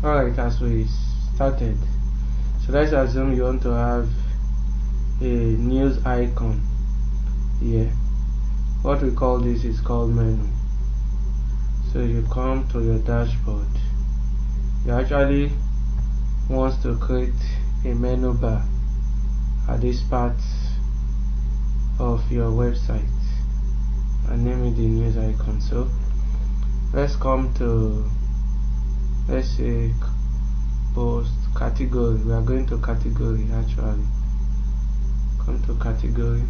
Alright, as we started, so let's assume you want to have a news icon here. What we call this is called menu. So you come to your dashboard. You actually want to create a menu bar at this part of your website and name it the news icon. So let's come to, let's say, post category. We are going to category. Actually come to category,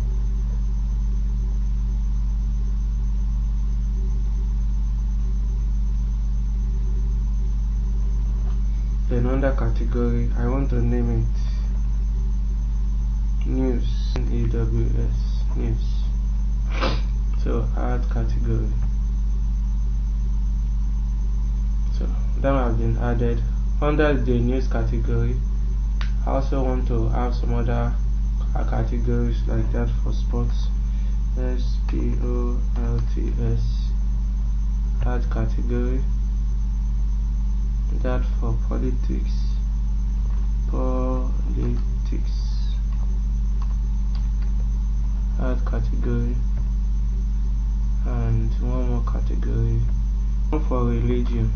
then under category I want to name it news, AWS news. So add category. So that has been added. Under the news category, I also want to have some other categories like that for sports. SPORTS, add category. That for politics, add category, and one more category. One for religion,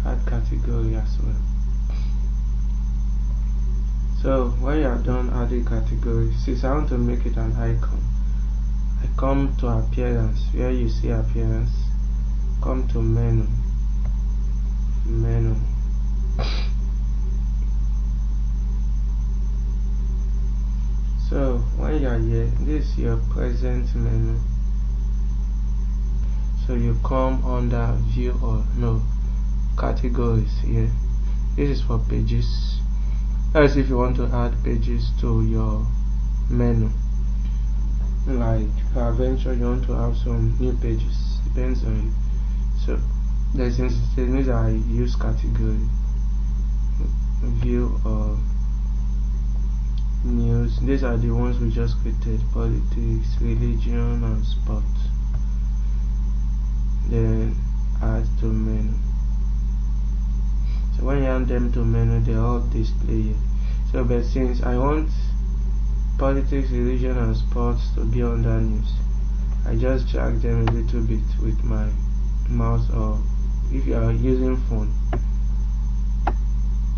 add category as well. So when you are done adding category, since I want to make it an icon, I come to appearance. Where you see appearance, come to menu. So when you are here, this is your present menu. So you come under view or no categories here. This is for pages. That's if you want to add pages to your menu. Like peradventure you want to have some new pages, depends on you. So there's instances I use category, view or news. These are the ones we just created: politics, religion, and sport. Then add to menu. So when you add them to menu, they all display here. So but since I want politics, religion, and sports to be under news, I just drag them a little bit with my mouse, or if you are using phone,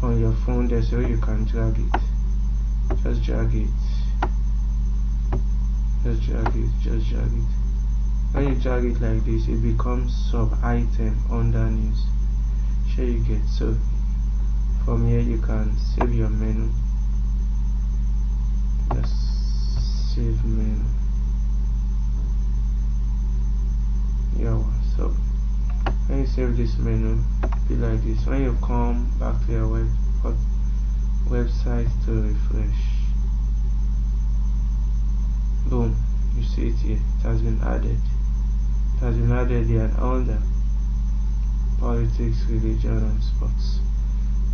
on your phone there's where you can drag it. Just drag it. When you drag it like this, it becomes sub item under news. Sure you get. So from here you can save your menu. Just save menu. Yeah, so when you save this menu, be like this. When you come back to your website to refresh, boom, you see it here. It has been added. It has been added here under politics, religion, and sports,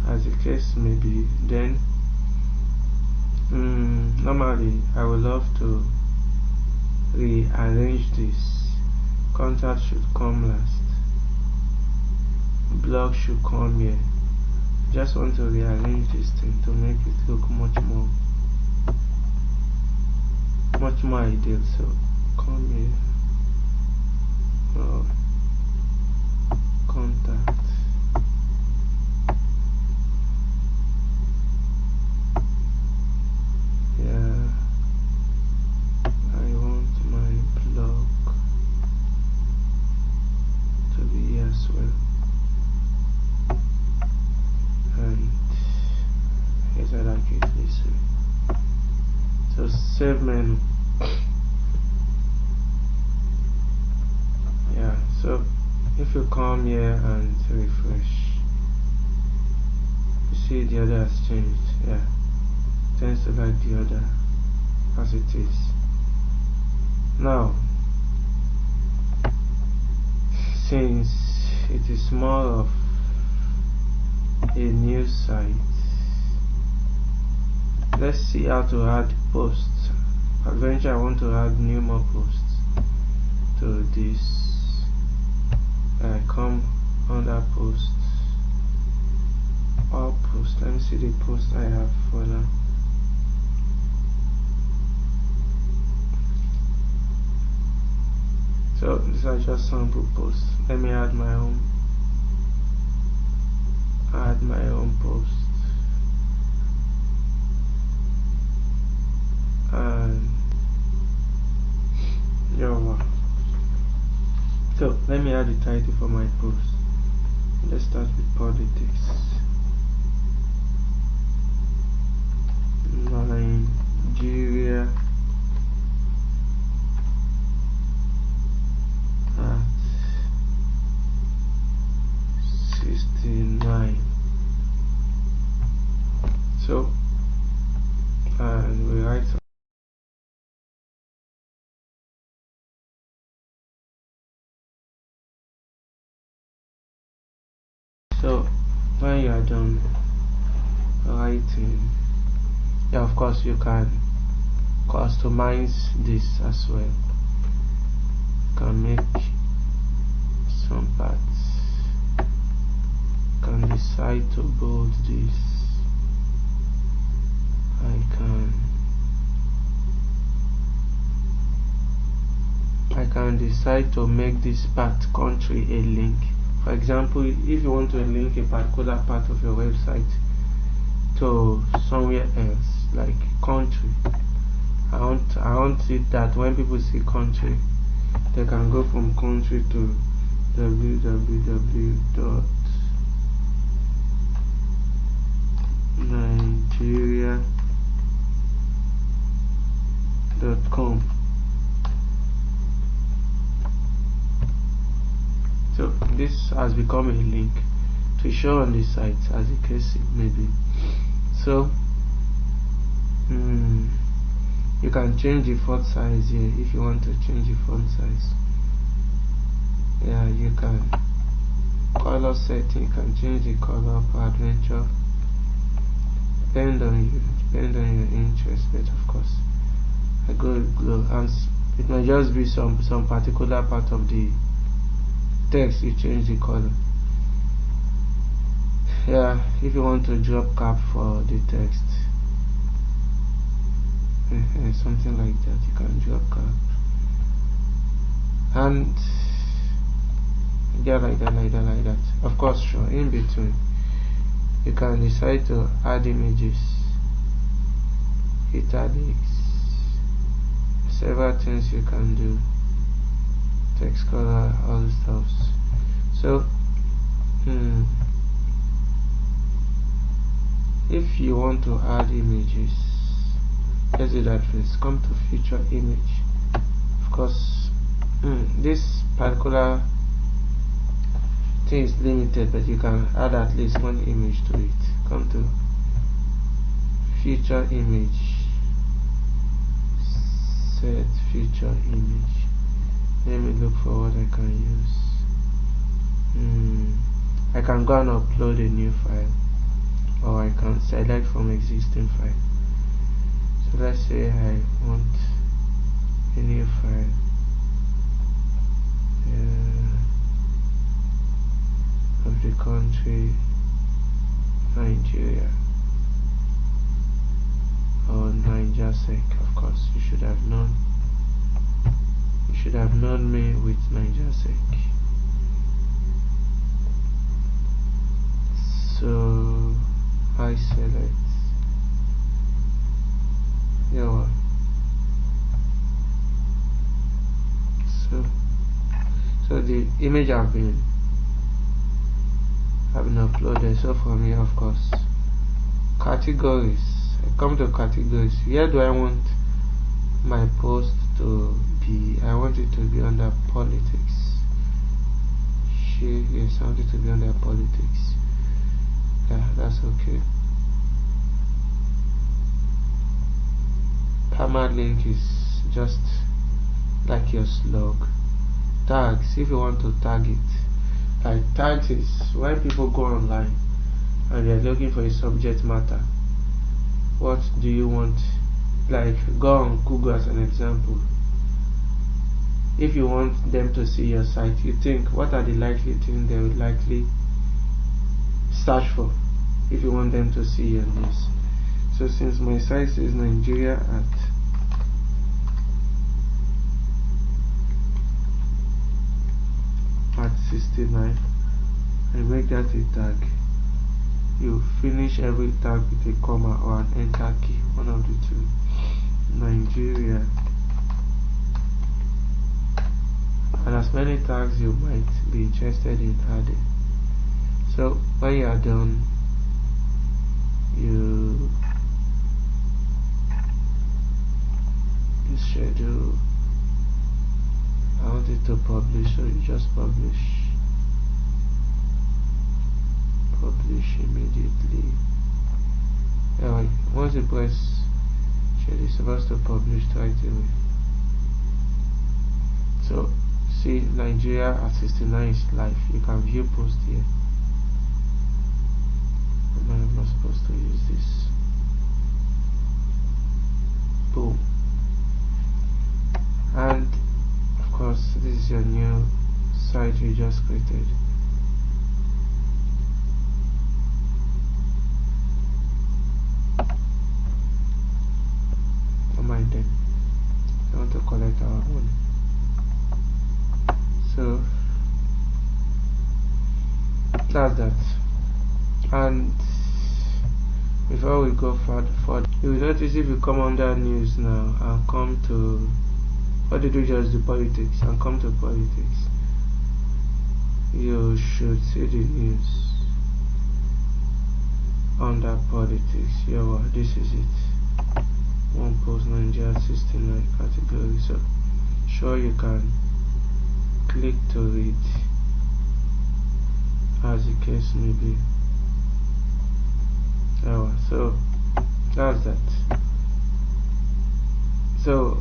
as the case may be. Then normally I would love to rearrange this. Contact should come last, blog should come here. Just want to rearrange this thing to make it look much more ideal. So come here, contact, yeah, I want my blog to be here as well. And here's how I like it this way. So save menu. Yeah, so if you come here and refresh, you see the other has changed. Yeah, tends to like the other as it is. Now since it is more of a news site, let's see how to add posts. Eventually I want to add more posts. to this. I come under posts, all posts. Let me see the post I have for now. So these are just sample posts. Let me add my own post, and so let me add the title for my post. Let's start with politics. Nigeria at 69. So, and we write so when you are done writing, yeah, of course you can customize this as well. You can make some parts, you can decide to bold this. I can decide to make this part country a link. For example, if you want to link a particular part of your website to somewhere else, like country, I want it that when people see country, they can go from country to www.nigeria.com. So this has become a link to show on the site, as the case may be. So you can change the font size here if you want to change the font size. Yeah, you can. Color setting, you can change the color per adventure. Depend on your interest, but of course I go with glow, and it might just be some particular part of the text you change the color. Yeah, if you want to drop cap for the text, something like that, you can drop cap, and yeah, like that. Of course, sure, in between you can decide to add images, italics, several things you can do, text color, all the stuff. So if you want to add images, let's do that first. Come to feature image. Of course, this particular thing is limited, but you can add at least one image to it. Come to feature image, set feature image. Let me look for what I can use. I can go and upload a new file, or I can select from existing file. So let's say I want a new file. Of the country Nigeria, or NigerSec. Of course, you should have known me with NigerSec. So I select so the image have been uploaded. So for me, of course, categories, I come to categories. Where do I want my post to be? I want it to be under politics. Yes, I want it to be under politics. Yeah, that's okay. Permalink is just like your slug. Tags, if you want to tag it, like tags is when people go online and they're looking for a subject matter. What do you want? Like, go on Google as an example. if you want them to see your site, you think what are the likely things they would likely search for if you want them to see your news. So since my site says Nigeria at 69, I make that a tag. You finish every tag with a comma or an enter key, one of the two. Nigeria, and as many tags you might be interested in adding. So when you are done, you schedule. I want it to publish, so you just publish immediately. Once you press share, it's supposed to publish right away. So see, Nigeria at 69 is live. You can view post here. I'm not supposed to use this. Boom. And of course, this is your new site you just created. Don't mind them. I want to collect our money. So that's that. And before we go further, you will notice if you come under news now and come to, what did we just do, politics, and come to politics, you should see the news under politics. Yeah, this is it. One post, Nigeria 69 category. So sure, you can click to read as the case may be. So that's that. So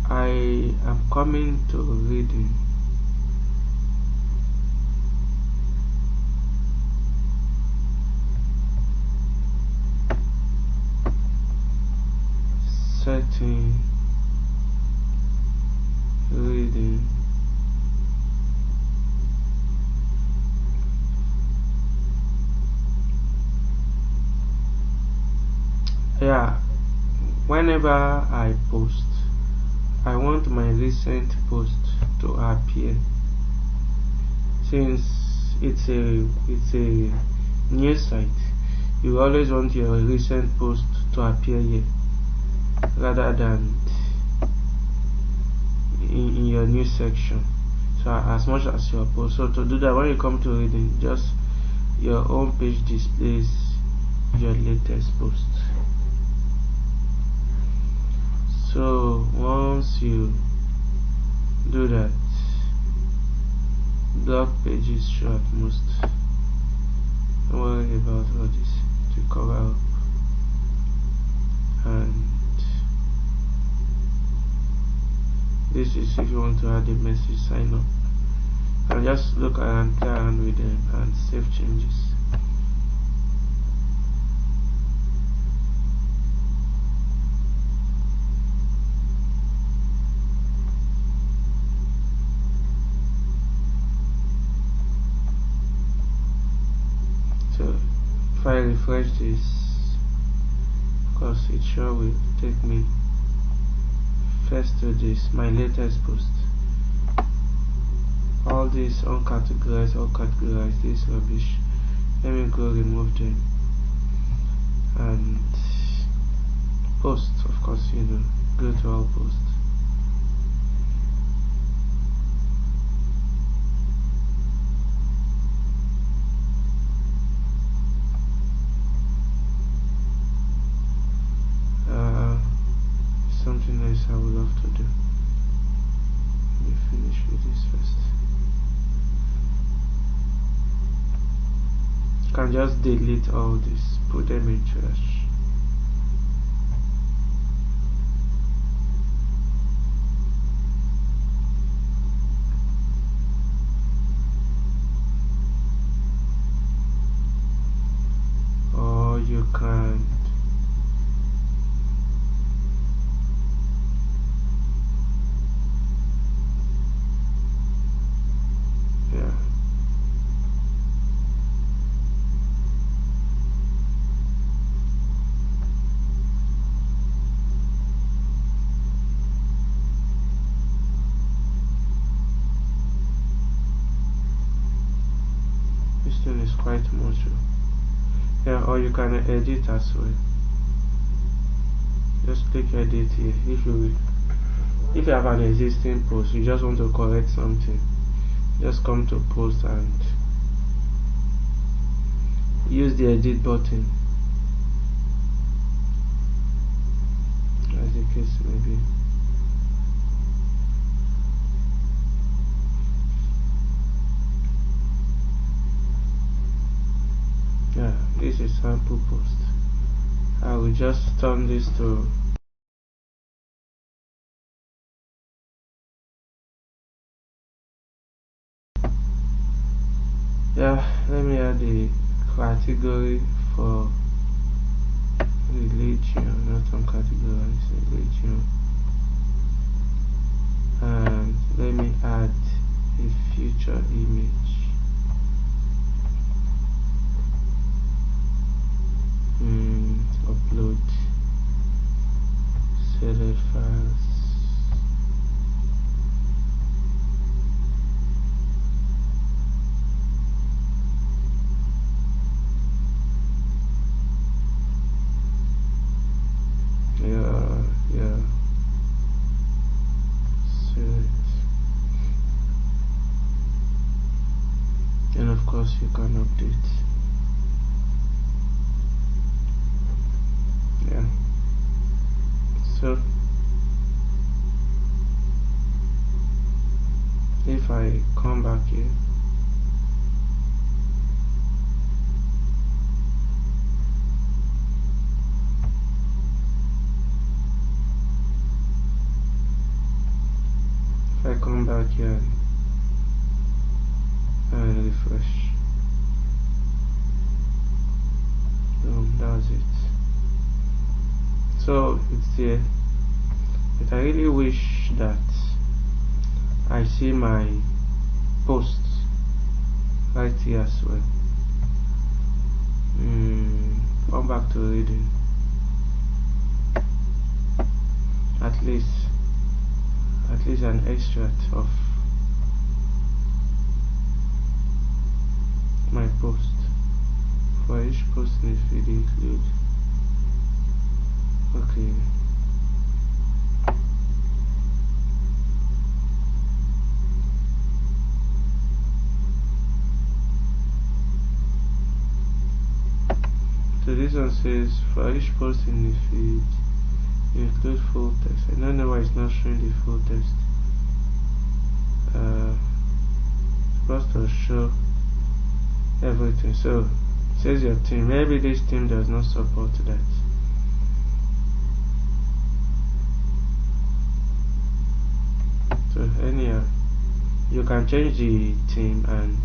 I am coming to reading. Setting reading. Yeah, whenever I post, I want my recent post to appear. Since it's a news site, you always want your recent post to appear here rather than in your news section. So as much as your post. So to do that, when you come to reading, just your home page displays your latest post. So once you do that, blog pages show at most. Don't worry about all this to cover up. And this is if you want to add a message, sign up. And just look around, play around with them and save changes. So if I refresh this, of course it sure will take me first to this, my latest post. All these uncategorized or categorized, this rubbish. Let me go remove them and post. Of course, go to all posts. Something else I would love to do. Let me finish with this first. You can just delete all this, put them in trash. thing is quite much. Yeah, or you can edit as well. Just click edit here. If you have an existing post, you just want to correct something, just come to post and use the edit button, as the case may be. Yeah, this is sample post. I will just turn this to let me add the category for religion, not some categorize religion, and let me add a future image. Upload select files. Yeah. Select. And of course you can update. Yeah. So if I come back here, and refresh, that's it. So it's here, but I really wish that I see my posts right here as well. Come back to reading. At least an extract of my post. For each post in the feed include. Okay. So this one says for each post in the feed include full text. I don't know why it's not showing the full text. Supposed to show everything. So it says your team. Maybe this team does not support that. So anyhow, you can change the theme and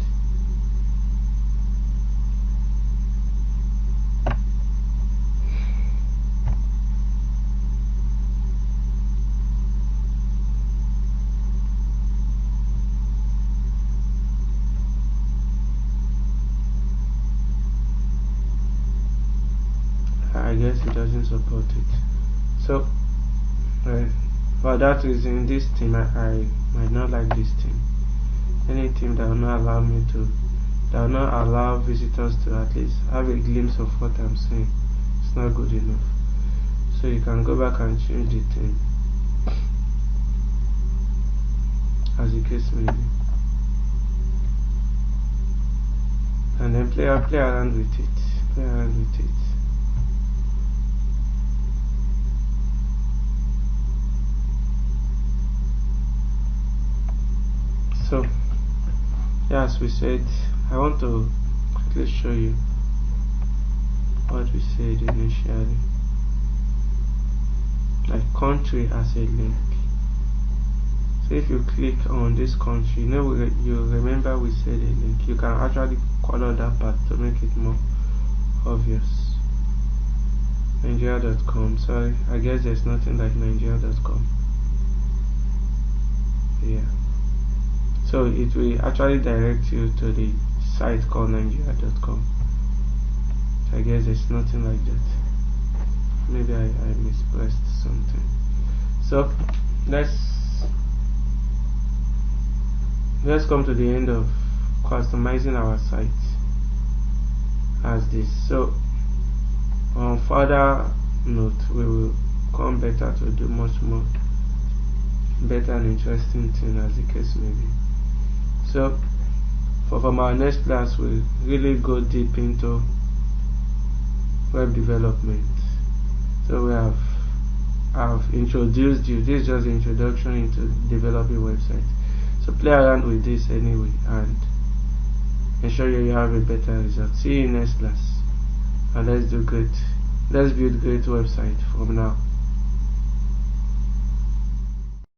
I guess it doesn't support it. So for that reason, this theme I might not like this theme. Any theme that will not allow visitors to at least have a glimpse of what I'm saying, it's not good enough. So you can go back and change the theme, as the case may be, and then play around with it. So yeah, as we said, I want to quickly show you what we said initially, like country as a link. So if you click on this country, you remember we said a link. You can actually color that part to make it more obvious. Nigeria.com. Sorry, I guess there's nothing like Nigeria.com. Yeah. So it will actually direct you to the site called Nigeria.com. So I guess there's nothing like that. Maybe I mispressed something. So let's come to the end of customizing our site. as this. So on further note, we will come better to do much more better and interesting thing, as the case may be. So from our next class, we'll really go deep into web development. So I've introduced you. This is just the introduction into developing websites. So play around with this anyway and ensure you have a better result. See you in next class, and let's build great website from now.